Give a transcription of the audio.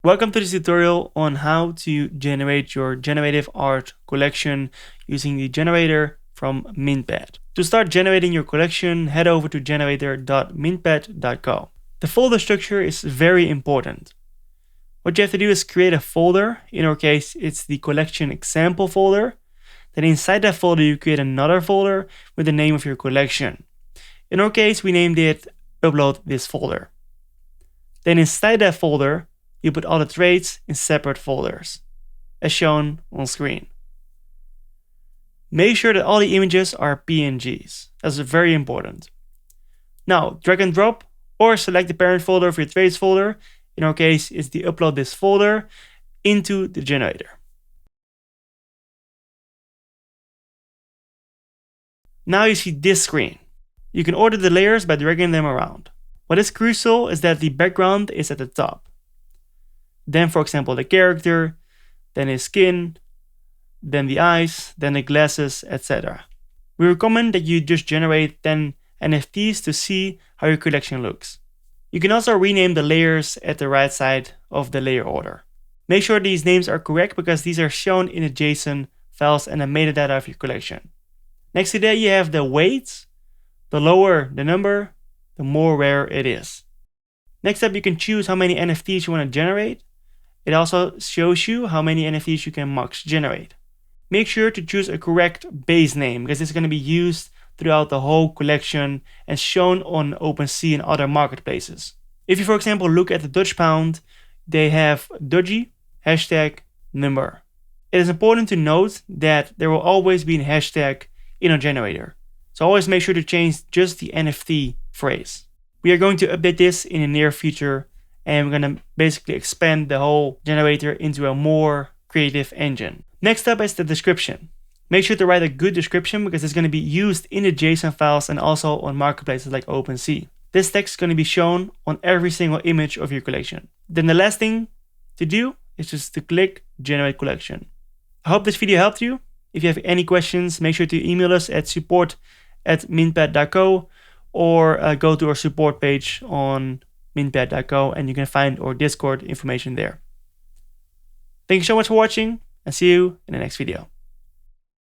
Welcome to this tutorial on how to generate your generative art collection using the generator from Mintpad. To start generating your collection, head over to generator.mintpad.co. The folder structure is very important. What you have to do is create a folder. In our case, it's the collection example folder. Then inside that folder, you create another folder with the name of your collection. In our case, we named it Upload This Folder. Then inside that folder, you put all the trades in separate folders, as shown on screen. Make sure that all the images are PNGs. That's very important. Now, drag and drop or select the parent folder of your trades folder. In our case, it's the Upload This Folder into the generator. Now you see this screen. You can order the layers by dragging them around. What is crucial is that the background is at the top. Then, for example, the character, then his skin, then the eyes, then the glasses, etc. We recommend that you just generate 10 NFTs to see how your collection looks. You can also rename the layers at the right side of the layer order. Make sure these names are correct because these are shown in the JSON files and the metadata of your collection. Next to that, you have the weight. The lower the number, the more rare it is. Next up, you can choose how many NFTs you want to generate. It also shows you how many NFTs you can max generate. Make sure to choose a correct base name because it's going to be used throughout the whole collection and shown on OpenSea and other marketplaces. If you, for example, look at the Dutch pound, they have Dodgy, hashtag, number. It is important to note that there will always be a hashtag in a generator. So always make sure to change just the NFT phrase. We are going to update this in the near future, and we're going to basically expand the whole generator into a more creative engine. Next up is the description. Make sure to write a good description because it's going to be used in the JSON files and also on marketplaces like OpenSea. This text is going to be shown on every single image of your collection. Then the last thing to do is just to click Generate Collection. I hope this video helped you. If you have any questions, make sure to email us at support@mintpad.co or go to our support page on mintpad.co and you can find our Discord information there. Thank you so much for watching and see you in the next video.